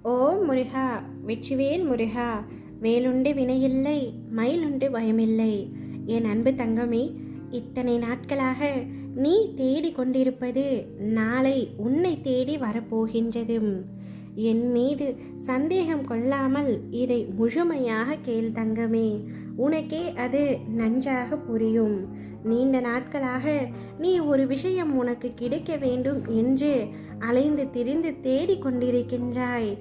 ஓம் முருகா, வெற்றிவேல் முருகா. வேலுண்டு வினையில்லை, மயிலுண்டு பயமில்லை. என் அன்பு தங்கமே, இத்தனை நாட்களாக நீ தேடி கொண்டிருப்பது நாளை உன்னை தேடி வரப்போகின்றது. என் மீது சந்தேகம் கொள்ளாமல் இதை முழுமையாக கேள் தங்கமே. உனக்கே அது நன்றாக புரியும். நீண்ட நாட்களாக நீ ஒரு விஷயம் உனக்கு கிடைக்க வேண்டும் என்று அலைந்து திரிந்து தேடிக் கொண்டிருக்கின்றாய்.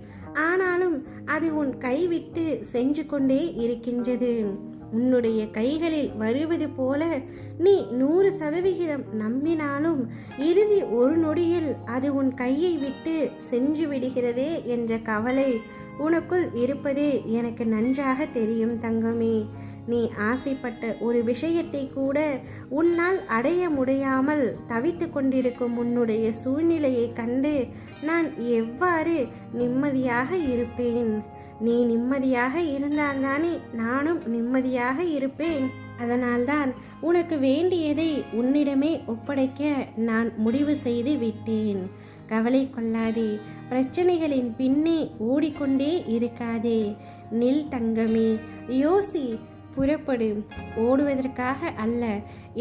ஆனாலும் அது உன் கைவிட்டு சென்று கொண்டே இருக்கின்றது. உன்னுடைய கைகளில் வருவது போல நீ 100% நம்பினாலும் இறுதி ஒரு நொடியில் அது உன் கையை விட்டு சென்று விடுகிறதே என்ற கவலை உனக்குள் இருப்பது எனக்கு நன்றாக தெரியும் தங்கமே. நீ ஆசைப்பட்ட ஒரு விஷயத்தை கூட உன்னால் அடைய முடியாமல் தவித்து கொண்டிருக்கும் உன்னுடைய சூழ்நிலையை கண்டு நான் எவ்வாறு நிம்மதியாக இருப்பேன்? நீ நிம்மதியாக இருந்தால்தானே நானும் நிம்மதியாக இருப்பேன். அதனால்தான் உனக்கு வேண்டியதை உன்னிடமே ஒப்படைக்க நான் முடிவு செய்து விட்டேன். கவலை கொள்ளாதே, பிரச்சனைகளின் பின்னே ஓடிக்கொண்டே இருக்காதே. நில் தங்கமே, யோசி, புறப்படு. ஓடுவதற்காக அல்ல,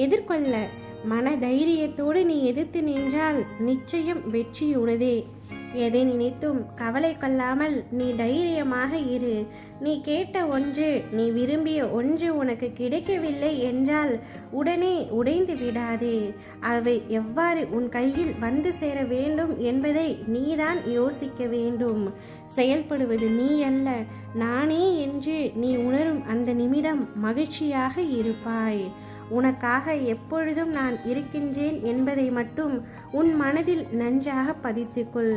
எதிர்கொள்ள மன தைரியத்தோடு நீ எதிர்த்து நின்றால் நிச்சயம் வெற்றி உனதே. எதை நினைத்தும் கவலை கொள்ளாமல் நீ தைரியமாக இரு. நீ கேட்ட ஒன்று, நீ விரும்பிய ஒன்று உனக்கு கிடைக்கவில்லை என்றால் உடனே உடைந்து விடாதே. அவை எவ்வாறு உன் கையில் வந்து சேர வேண்டும் என்பதை நீதான் யோசிக்க வேண்டும். செயல்படுவது நீ அல்ல, நானே என்று நீ உணரும் அந்த நிமிடம் மகிழ்ச்சியாக இருப்பாய். உனக்காக எப்பொழுதும் நான் இருக்கின்றேன் என்பதை மட்டும் உன் மனதில் நன்றாக பதித்துக்கொள்.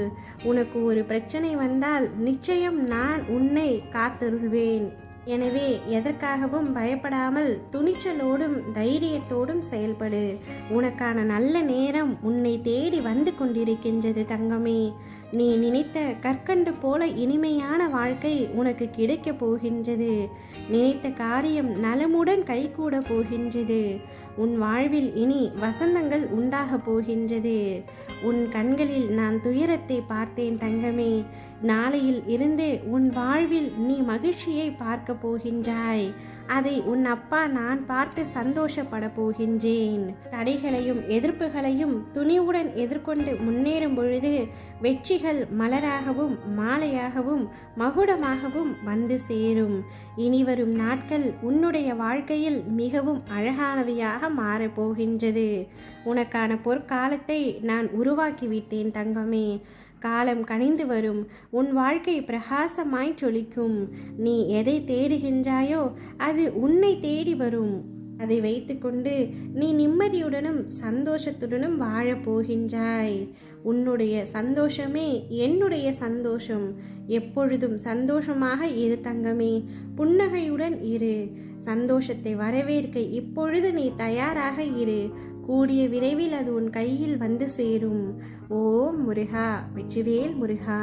உனக்கு ஒரு பிரச்சனை வந்தால் நிச்சயம் நான் உன்னை காத்தருள்வேன். எனவே எதற்காகவும் பயப்படாமல் துணிச்சலோடும் தைரியத்தோடும் செயல்படு. உனக்கான நல்ல நேரம் உன்னை தேடி வந்து கொண்டிருக்கின்றது தங்கமே. நீ நினைத்த கற்கண்டு போல இனிமையான வாழ்க்கை உனக்கு கிடைக்கப் போகின்றது. நினைத்த காரியம் நலமுடன் கைகூட போகின்றது. உன் வாழ்வில் இனி வசந்தங்கள் உண்டாக போகின்றது. உன் கண்களில் நான் துயரத்தை பார்த்தேன் தங்கமே. நாளையில் இருந்து உன் வாழ்வில் நீ மகிழ்ச்சியை பார்க்க போகின்றாய். அதை உன் அப்பா நான் பார்த்து சந்தோஷப்பட போகின்றேன். தடைகளையும் எதிர்ப்புகளையும் துணிவுடன் எதிர்கொண்டு முன்னேறும் பொழுது வெற்றிகள் மலராகவும் மாலையாகவும் மகுடமாகவும் வந்து சேரும். இனிவரும் நாட்கள் உன்னுடைய வாழ்க்கையில் மிகவும் அழகானவையாக மாறப்போகின்றது. உனக்கான பொற்காலத்தை நான் உருவாக்கிவிட்டேன் தங்கமே. காலம் கனிந்து வரும். உன் வாழ்க்கை பிரகாசமாய் ஜொலிக்கும். நீ எதை தேடுகின்றாயோ அது உன்னை தேடி வரும். அதை வைத்துக்கொண்டு நீ நிம்மதியுடனும் சந்தோஷத்துடனும் வாழப் போகின்றாய். உன்னுடைய சந்தோஷமே என்னுடைய சந்தோஷம். எப்பொழுதும் சந்தோஷமாக இரு தங்கமே. புன்னகையுடன் இரு. சந்தோஷத்தை வரவேற்க இப்பொழுது நீ தயாராக இரு. கூடிய விரைவில் அது உன் கையில் வந்து சேரும். ஓம் முருகா, வெற்றிவேல் முருகா.